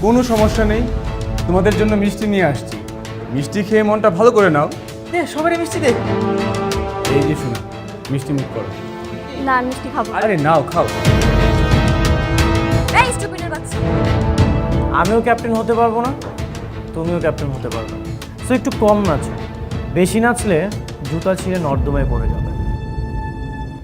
কোনো সমস্যা নেই, তোমাদের জন্য মিষ্টি নিয়ে আসছি। মিষ্টি খেয়ে মনটা ভালো করে নাও। সবারই মিষ্টি দে। এই যে শোনো, মিষ্টি মুখ করো। না মিষ্টি খাবো। আরে নাও, খাও। এই স্টুপিডের বাচ্চা। আমিও ক্যাপ্টেন হতে পারবো না, তুমিও ক্যাপ্টেন হতে পারবে না। সো একটু কম নাচো, বেশি নাচলে জুতা ছিঁড়ে নর্দমায় পড়ে যাবে।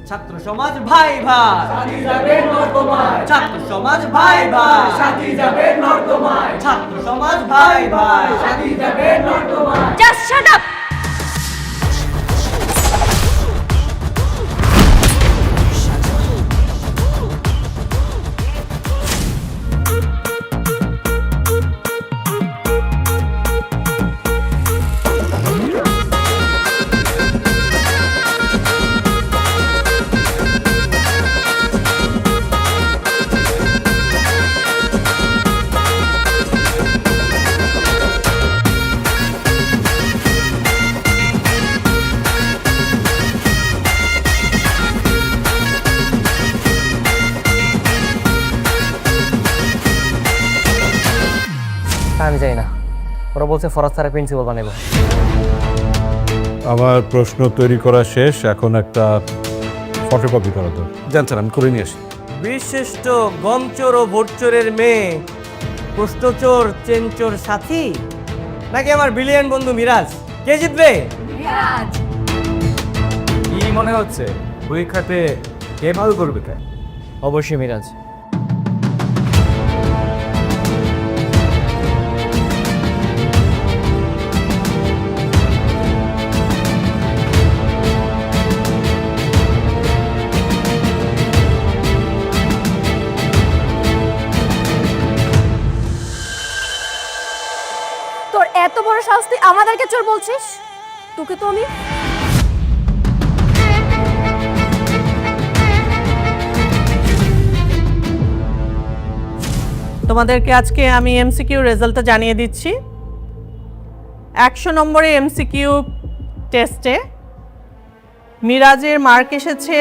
ছাত্র সমাজ ভাই ভাই সাথী যাবে নর্দমায়, ছাত্র সমাজ ভাই ভাই সাথী যাবে নর্দমায়, ছাত্র সমাজ ভাই ভাই সাথী যাবে নর্দমায়। Just shut up. আমি জানি না, ওরা বলছে ফরাজ স্যারের প্রিন্সিপাল বানাবো। আমার প্রশ্ন তৈরি করা শেষ, এখন একটা ফটোকপি করা তো। জান স্যার, আমি করে নিয়ে আসি। বিশিষ্ট গমচোর ও ভোটচোরের মেয়ে, প্রশ্নচোর চেনচোর সাথী, নাকি আমার ব্রিলিয়ান্ট বন্ধু মিরাজ? কে জিতবে? কি মনে হচ্ছে পরীক্ষাতে কে ভালো করবে? তাই অবশ্যই মিরাজ। তোর এত বড় সাহস, তুই আমাদেরকে চোর বলছিস? তোকে তো আমি তোমাদেরকে আজকে আমি এমসিকিউ রেজাল্টটা জানিয়ে দিচ্ছি। 100 নম্বরে এমসিকিউ টেস্টে মিরাজের মার্ক এসেছে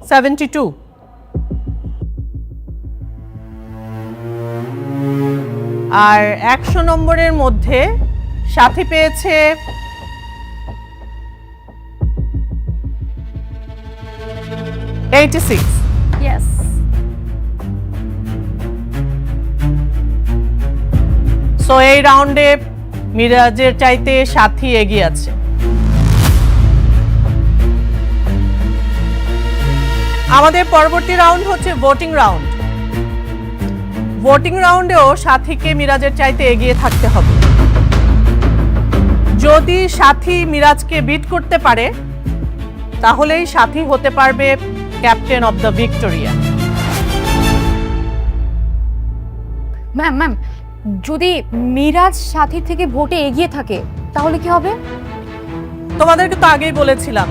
72। আর 100 নম্বরের মধ্যে সাথী পেয়েছে 86। ইয়েস। সো এই রাউন্ডে মিরাজের চাইতে সাথী এগিয়ে আছে। আমাদের পরবর্তী রাউন্ড হচ্ছে ভোটিং রাউন্ড। ভোটিং রাউন্ডেও সাথীকে মিরাজের চাইতে এগিয়ে থাকতে হবে। যদি সাথী মিরাজকে বিট করতে পারে তাহলেই সাথী হতে পারবে captain of the Victoria. Ma'am, যদি মিরাজ সাথী থেকে ভোটে এগিয়ে থাকে তাহলে কি হবে? তোমাদেরকে তো আগেই বলেছিলাম,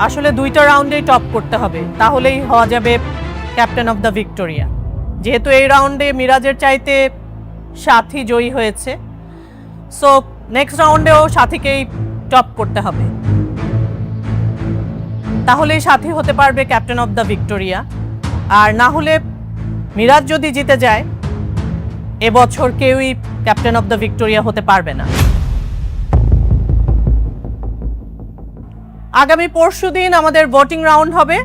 আসলে 2টা রাউন্ডেই টপ করতে হবে, তাহলেই হওয়া যাবে ক্যাপ্টেন অফ দ্য ভিক্টোরিয়া। যেহেতু এই রাউন্ডে মিরাজের চাইতে সাথী জয়ী হয়েছে, সো নেক্সট রাউন্ডেও সাথীকেই টপ করতে হবে, তাহলেই সাথী হতে পারবে ক্যাপ্টেন অফ দ্য ভিক্টোরিয়া। আর না হলে মিরাজ যদি জিতে যায়, এবছর কেউই ক্যাপ্টেন অফ দ্য ভিক্টোরিয়া হতে পারবে না। আগামী পরশুদিন আমাদের ভোটিং রাউন্ড হবে,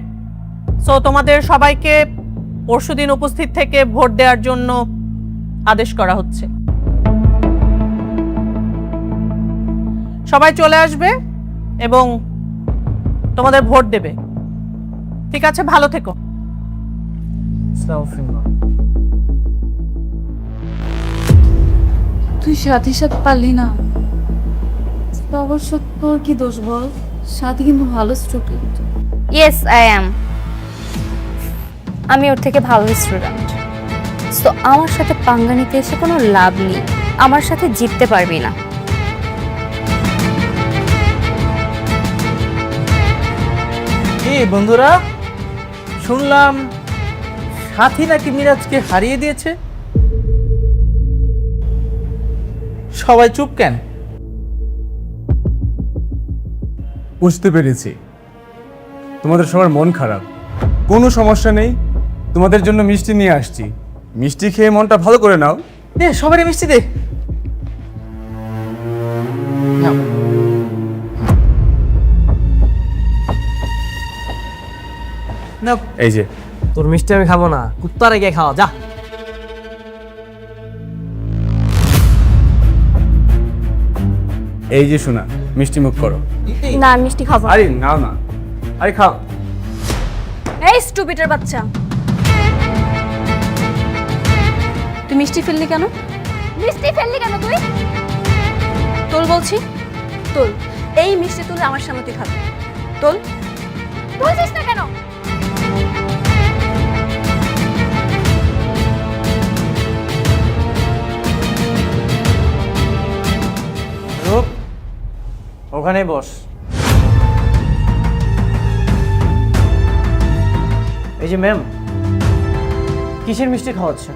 সো তোমাদের সবাইকে পরশুদিন উপস্থিত থেকে ভোট দেওয়ার জন্য আদেশ করা হচ্ছে। সবাই চলে আসবে এবং তোমাদের ভোট দেবে। ঠিক আছে, ভালো থেকো। তুই সাথী সাথে পারলি না, অবশ্য তোর কি দোষ বল? সাথী কিন্তু ভালো স্টুডেন্ট। Yes I am. আমি ওর থেকে ভালো স্টুডেন্ট। সো আমার সাথে পাঙ্গা নিতে এসে কোনো লাভ নেই, আমার সাথে জিততে পারবি না। কি বন্ধুরা, শুনলাম সাথী নাকি মিরাজকে হারিয়ে দিয়েছে? সবাই চুপ কেন? বুঝতে পেরেছি তোমাদের সবার মন খারাপ, কোনো সমস্যা নেই, তোমাদের জন্য মিষ্টি নিয়ে আসছি। মিষ্টি খেয়ে মনটা ভালো করে নাও। দে সবারই মিষ্টি দে। নাও। না এই যে তোর মিষ্টি আমি খাবো না, কুত্তারে গিয়ে খাওয়া যা। এই যে শোনা, মিষ্টি মুখ করো। না আমি মিষ্টি খাবো না। আরে নাও না, আরে খাও। এই স্টুপিডের বাচ্চা, তুই মিষ্টি ফেললি কেন? মিষ্টি ফেললি কেন তুই? তোল বলছি, তোল। এই মিষ্টি তুলে আমার সামনে তুই খাবি। তোল। বলছিস না কেন? রূপ, ওখানেই বস। এই যে ম্যাম, কিসের মিষ্টি খাওয়াচ্ছেন?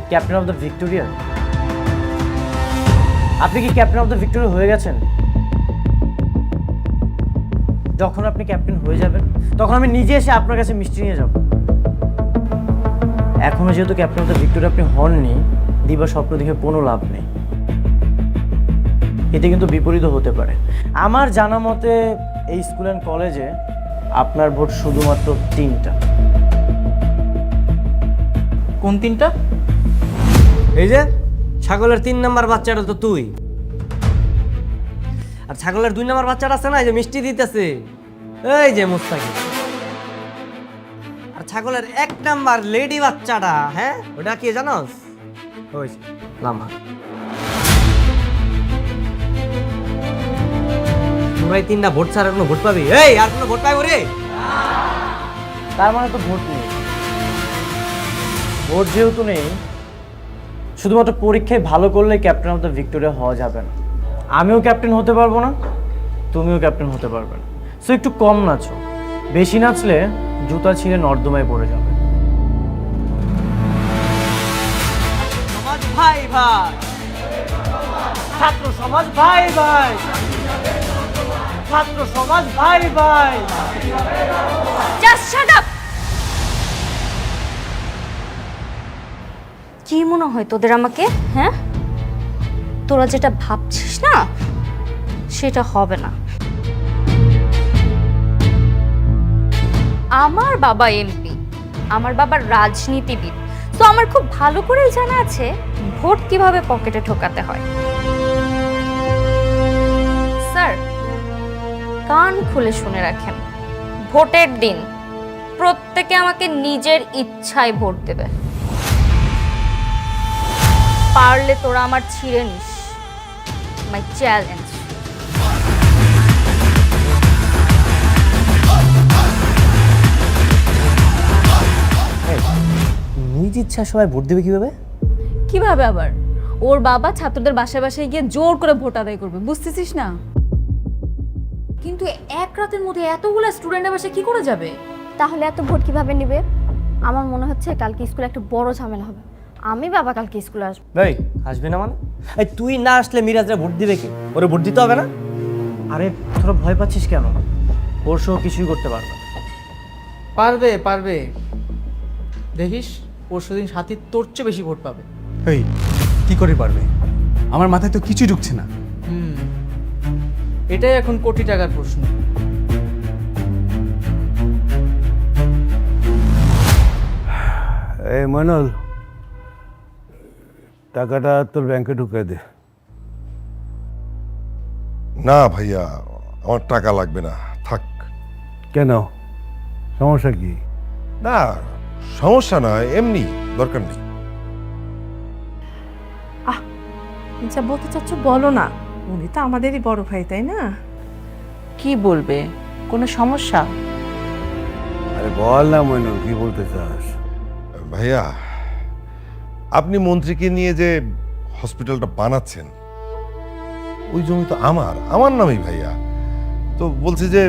Captain of the Victoria? আপনি কি ক্যাপ্টেন অফ দ্য ভিক্টোরিয়া হয়ে গেছেন? যখন আপনি ক্যাপ্টেন হয়ে যাবেন তখন আমি নিজে এসে আপনার কাছে মিষ্টি নিয়ে যাব। এখনো যেহেতু ক্যাপ্টেন অফ দ্য ভিক্টোরিয়া আপনি হননি, দিবা স্বপ্ন দেখে কোনো লাভ নেই। এতে কিন্তু বিপরীত হতে পারে। আমার জানা মতে এই স্কুল অ্যান্ড কলেজে আপনার ভোট শুধুমাত্র 3টা। কোন 3টা? এই যে ছাগলের 3 নাম্বার বাচ্চাটা তো তুই, আর ছাগলের 2 নাম্বার বাচ্চাটা আছে না, এই যে মিষ্টি দিতেছে, এই যে মুস্তাকিম। আর ছাগলের 1 নাম্বার লেডি বাচ্চাটা, হ্যাঁ ওটা কি জানোস? হয়েছে লামা। তোমরাই 3টা ভোট ছাড়া কোনো ভোট পাবি? এই আর কোনো ভোট পাইবো রে? তার মানে তো ভোট নেই। ভোট যেহেতু নেই, শুধুমাত্র পরীক্ষায় ভালো করলে ক্যাপ্টেন অফ দ্য ভিক্টোরিয়া হওয়া যাবে না। আমিও ক্যাপ্টেন হতে পারবো না, তুমিও ক্যাপ্টেন হতে পারবে না। সো একটু কম নাচো, বেশি নাচলে জুতা ছিঁড়ে নর্দমায় পড়ে যাবে। সমাজ ভাই ভাই, ছাত্র সমাজ ভাই ভাই, ছাত্র সমাজ ভাই ভাই। Just shut up. কি মনে হয় তোদের আমাকে? হ্যাঁ, তোরা যেটা ভাবছিস না সেটা হবে না। আমার বাবা এমপি, আমার বাবা রাজনীতিবিদ, তো আমার খুব ভালো করেই জানা আছে ভোট কিভাবে পকেটে ঢোকাতে হয়। স্যার, কান খুলে শুনে রাখেন, ভোটের দিন প্রত্যেকে আমাকে নিজের ইচ্ছায় ভোট দেবে। পারলে তোরা আমার ছিঁড়ে নিস। My challenge. নিজ ইচ্ছা সবাই ভোট দেবে কিভাবে? কিভাবে আবার? ওর বাবা ছাত্রদের বাসায় বাসায় গিয়ে জোর করে ভোট আদায় করবে, বুঝতেছিস না? কিন্তু এক রাতের মধ্যে এতগুলো স্টুডেন্টের বাসায় কি করে যাবে? তাহলে এত ভোট কিভাবে নিবে? আমার মনে হচ্ছে কালকে স্কুলে একটা বড় ঝামেলা হবে। আমি বাবা কালকে স্কুলে আসবো। এই আসবে না মানে? এই তুই না আসলে মিরাজরা ভোট দিবে কি? ওরে ভোট দিতে হবে না? আরে তোরা ভয় পাচ্ছিস কেন? পরশু কিছুই করতে পারবে না। পারবে পারবে, দেখিস পরশুদিন সাথী তোর চেয়ে বেশি ভোট পাবে। এই কি করে পারবে? আমার মাথায় তো কিছুই ঢুকছে না। এটাই এখন কোটি টাকার প্রশ্ন। এই মইনুল, টাকাটা তোর ব্যাংকে ঢুকিয়ে দে। না ভাইয়া, আমার টাকা লাগবে না, থাক। কেন, সমস্যা কি? না সমস্যা না, এমনি দরকার নেই। যা বলতে চাচ্ছ বলো না, উনি তো আমাদেরই বড় ভাই, তাই না? কি বলবে? কোনো সমস্যা? আরে বল না মইনুল, কি বলতে চাস? ভাইয়া, আপনি মন্ত্রীকে নিয়ে যে হসপিটালটা বানাচ্ছেন, ওই জমি তো আমার নামেই ভাইয়া। তো বলছে যে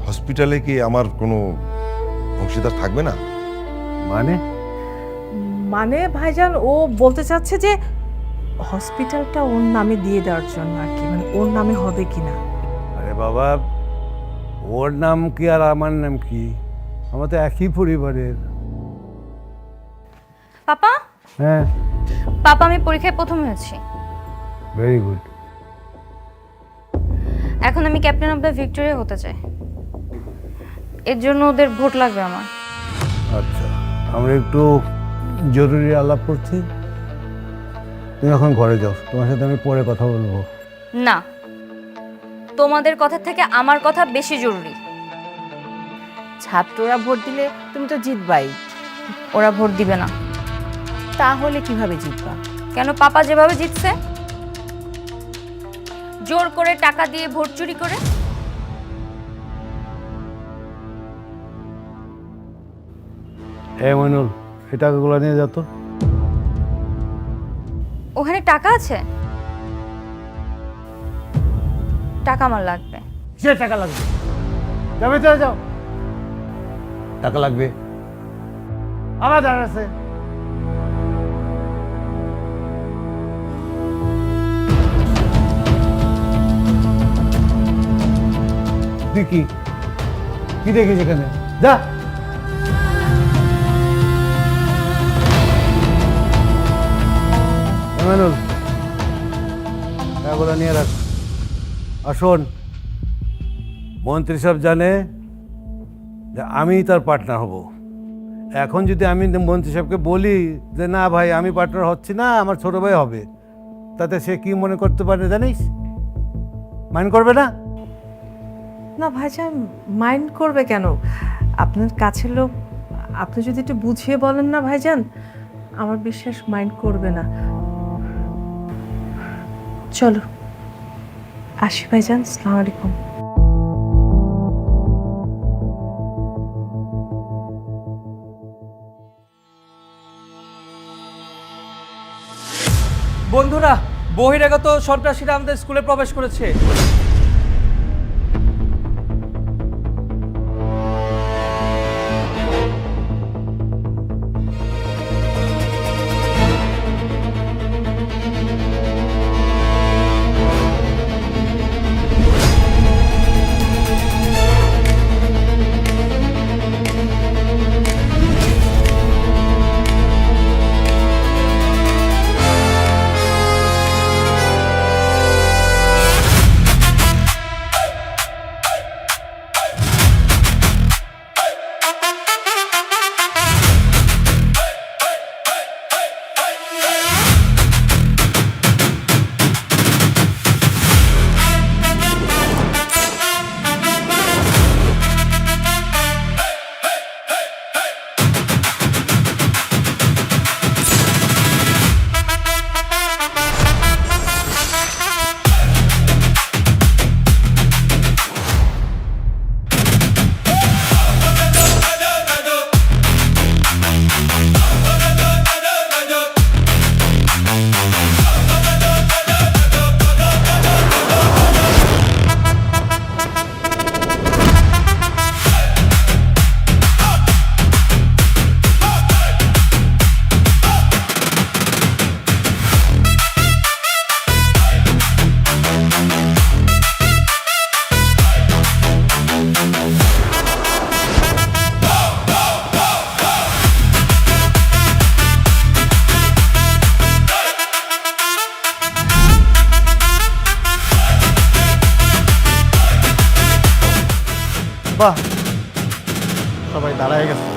হসপিটালে কি আমার কোনো অংশীদার থাকবে না? মানে মানে ভাইজান ও বলতে চাচ্ছে যে হসপিটালটা ওর নামে দিয়ে দেওয়ার জন্য আর কি, মানে ওর নামে হবে কিনা। আরে বাবা, ওর নাম কি আর আমার নাম কি আমরা তো একই পরিবারের। পাপা হ্যাঁ, পাপা আমি পরীক্ষায় প্রথম হয়েছি। Very good. এখন আমি ক্যাপ্টেন অফ দ্য ভিক্টোরিয়া হতে চাই, এর জন্য ওদের ভোট লাগবে আমার। আচ্ছা, আমরা একটু জরুরি আলাপ করছি। তুমি এখন ঘরে যাও, তোমার সাথে আমি পরে কথা বলবো। না, তোমাদের কথা থেকে আমার কথা বেশি জরুরি। ছাত্ররা ভোট দিলে তুমি তো জিতবাই, ওরা ভোট দিবে না। তাহলে কিভাবে জিতবা? কেন, পাপা যেভাবে জিতছে, জোর করে টাকা দিয়ে ভোট চুরি করে। মইনুল, এই টাকাগুলো নিয়ে যেত। ওখানে টাকা আছে? টাকা আমার লাগবে। সে টাকা লাগবে, যাবে তো যাও। টাকা লাগবে আমার জানা আছে। তুই কি কি দেখিস এখানে? যা। এমানুল, টাকাগুলো নিয়ে রাখ। আসুন, মন্ত্রী সাহেব জানে যে আমি তার পার্টনার হব। এখন যদি আমি মন্ত্রী সাহেবকে বলি যে না ভাই আমি পার্টনার হচ্ছি না, আমার ছোট ভাই হবে, তাতে সে কি মনে করতে পারে জানিস? মাইন্ড করবে না? না ভাইজান, মাইন্ড করবে কেন? আপনার কাছের লোক, আপনি যদি একটু বুঝিয়ে বলেন না ভাইজান, আমার বিশ্বাস মাইন্ড করবে না। চলো আসি ভাইজান, আসসালামু আলাইকুম। বন্ধুরা, বহিরাগত সন্ত্রাসীরা আমাদের স্কুলে প্রবেশ করেছে। বাহ, সবাই দাঁড়ায় গেছে।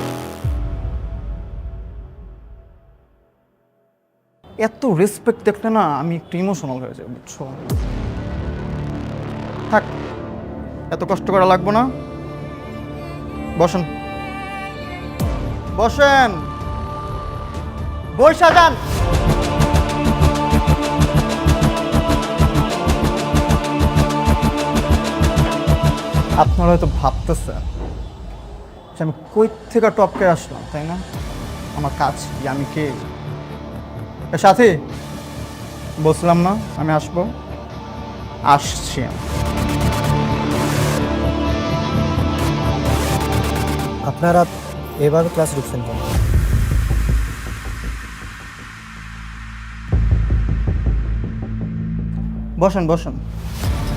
এত রেসপেক্ট দেখলে না আমি একটু ইমোশনাল হয়ে যাই, বুঝছো? থাক, এত কষ্ট করা লাগবো না। বসেন বসেন, বই সাজান। আপনারা হয়তো ভাবতেছেন যে আমি কই থেকে টপকে আসলাম, তাই না? আমার কাজ কি, আমি কে? সাথী, বলছিলাম না আমি আসবো, আসছি আমি। আপনারা এভাবে ক্লাস ঢুকছেন কেন? বসেন বসেন।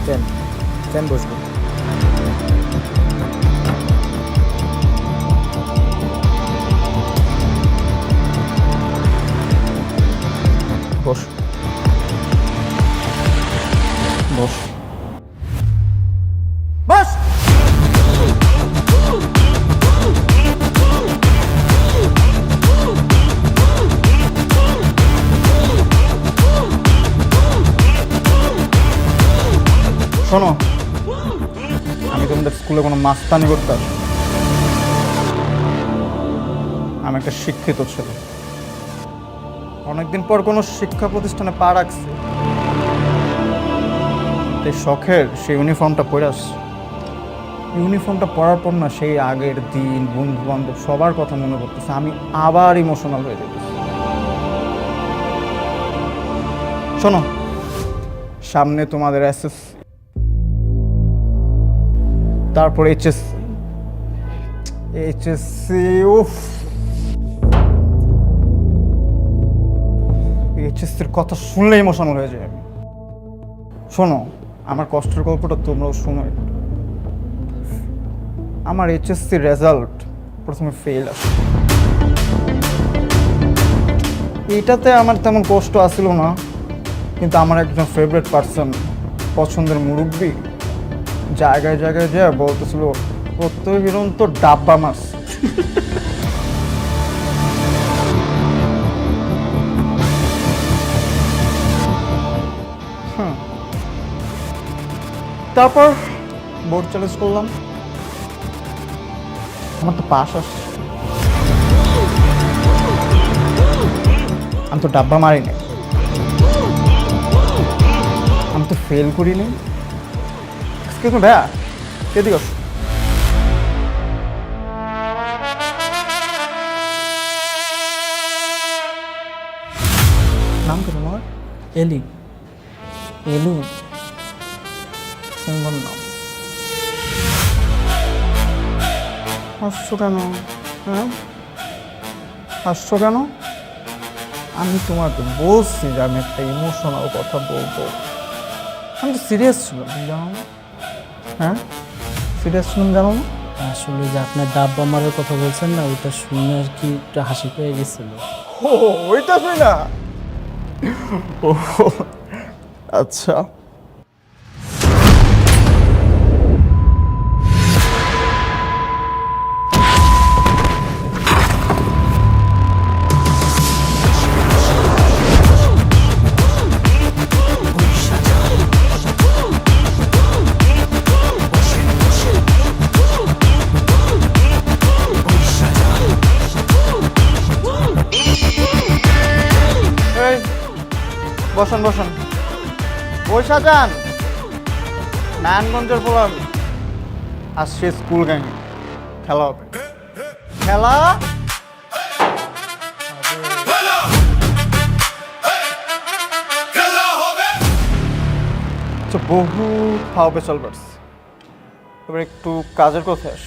কেন কেন বসবো? বস বস বাস শোনো, আমি তোমাদের স্কুলে কোনো মাস্তানি করতাম, আমি একটা শিক্ষিত ছেলে, অনেকদিন পর কোনো শিক্ষা প্রতিষ্ঠানে পা রাখছি, তাই শখের সেই ইউনিফর্মটা পরে আসছি। ইউনিফর্মটা পরার পর না সেই আগের দিন বন্ধু বান্ধব সবার কথা মনে করতেছে, আমি আবার ইমোশনাল হয়ে যেতেছি। শোনো, সামনে তোমাদের এসএসসি, তারপর এইচএসসি উফ, এইচএসসির কথা শুনলে ইমোশনাল হয়ে যায় আমি। শোনো, আমার কষ্টের গল্পটা তোমরাও শোনো একটু। আমার এইচএসসির রেজাল্ট প্রথমে ফেল আসে, এটাতে আমার তেমন কষ্ট আসছিল না, কিন্তু আমার একজন ফেভারিট পার্সন, পছন্দের মুরব্বী, জায়গায় জায়গায় যে বলতেছিল প্রত্যয় হিরণ তো ডাব্বা মাছ। তারপর বোর্ড চ্যালেঞ্জ করলাম, আমার তো পাস আসছে, আমি তো ডাব্বা মারি নাই, আমি তো ফেল করিনি। এক্সকিউজ মি ভাইয়া, এদিকে আসো। নাম কি তোমার? এলি এলু, সুন্দর নাম। হাসছো কেন? হ্যাঁ, হাসছো কেন? আমি তোমাকে বলছি যে আমি একটা ইমোশনাল কথা বলবো, আমি তো সিরিয়াস ছিলাম, জানো না? হ্যাঁ, সিরিয়াস ছিলাম, জানো না? আসলে যে আপনার ডাব্বা মারার কথা বলছেন না, ওটা শুনে আর কি একটু হাসি পেয়ে গেছিল। ও ওইটা শুই না। ও আচ্ছা, বসেন বসেন, বৈশা যান। নারায়ণগঞ্জের পোলাম আসছে স্কুল গ্যাংয়ে, খেলা হবে, খেলা বহু ফাও পেছাল পারছে। এবার একটু কাজের কথা আস।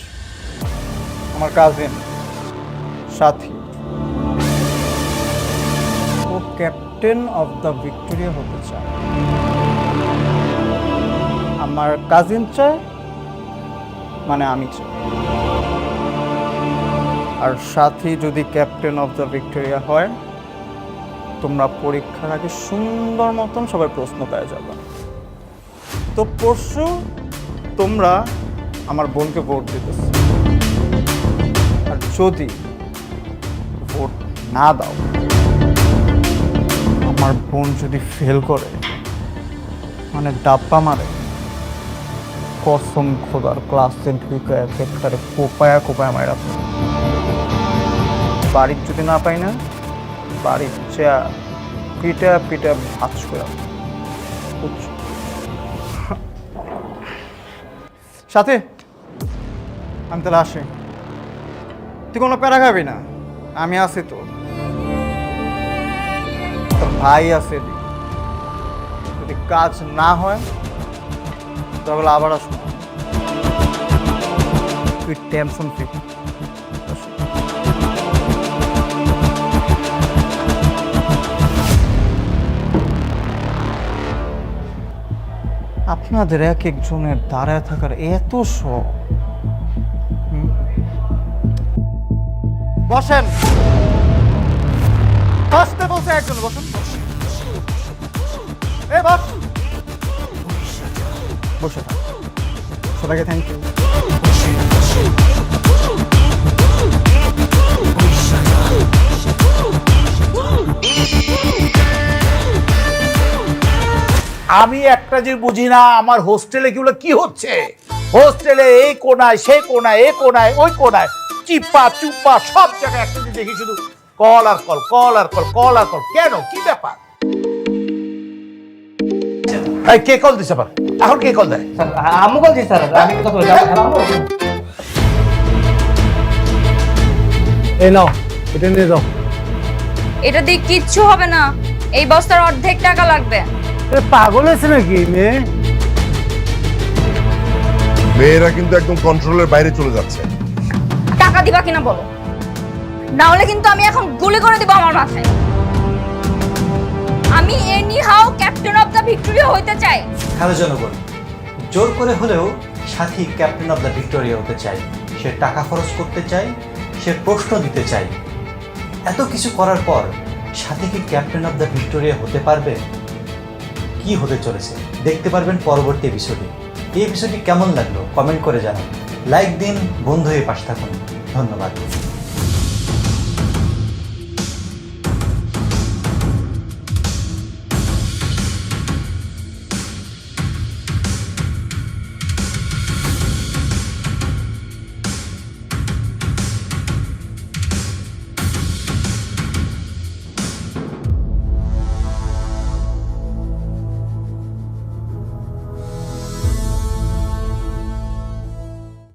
আমার cousin Sathi, O captain of the Victoria হতে চায়। আমার কাজিন চায় মানে আমি চাই। আর সাথী যদি ক্যাপ্টেন অফ দ্য ভিক্টোরিয়া হয়, তোমরা পরীক্ষার আগে সুন্দর মতন সবাই প্রশ্ন পেয়ে যাবে। তো পরশু তোমরা আমার বোনকে ভোট দিতেছ, আর যদি ভোট না দাও, আমার বোন যদি ফেল করে মানে ডাব্বা মারে, কসম খোদার ক্লাসে ঢুকে একেবারে কোপায়া কোপায়া মারা। বাড়ির যদি না পাই না, বাড়ির চা পিটা পিটা ভাজ করে সাথে। আমি তাহলে আসি, তুই কোনো প্যারা খাবি না, আমি আছি তো, তোর ভাই আছে। যদি কাজ না হয় তাহলে আবার আসবো, তুই টেনশন ফ্রি। আপনাদের এক একজনের দাঁড়ায় থাকার এত শখ। বসেন, বসতে বলছে একজন, বসেন। এ বস, বসে থাক। সবাইকে থ্যাংক ইউ। আমি একটা যে বুঝি না, আমার হোস্টেলে এগুলো কি হচ্ছে? হোস্টেলে এই কোনায় সেই কোনায়, এ কোনায় ওই কোনায়, চিপ্পা চুপ্পা সব জায়গায় একটা যে দেখি শুধু কল আর কল, কল আর কল, কল আর কল। কেন, কি ব্যাপার? এই কে কল দিছে আবার? এখন কে কল দেয়? আম্মু বলছি স্যার, আমি কথা বলছি। এই নাও, এটা নিয়ে যাও। এটা দিয়ে কিচ্ছু হবে না, এই বস্তার অর্ধেক টাকা লাগবে। পাগল হয়েছে নাকি মেয়ে? মেয়েরা কিন্তু একদম কন্ট্রোলের বাইরে চলে যাচ্ছে। টাকা দিবা কিনা বলো, না হলে কিন্তু আমি এখন গুলি করে দিব আমার মাথায়। আমি any how captain of the Victoria হইতে চাই। হ্যালো জনগণ, জোর করে হলেও সাথী ক্যাপ্টেন অফ দ্য ভিক্টোরিয়া হতে চাই। সে টাকা খরচ করতে চায়, সে প্রশ্ন দিতে চায়। এত কিছু করার পর সাথী কি ক্যাপ্টেন অফ দ্য ভিক্টোরিয়া হতে পারবে? কি হতে চলেছে দেখতে পারবেন পরবর্তী এপিসোডে। এই এপিসোডটি কেমন লাগলো কমেন্ট করে জানান, লাইক দিন, বন্ধু হয়ে পাশে থাকুন। ধন্যবাদ।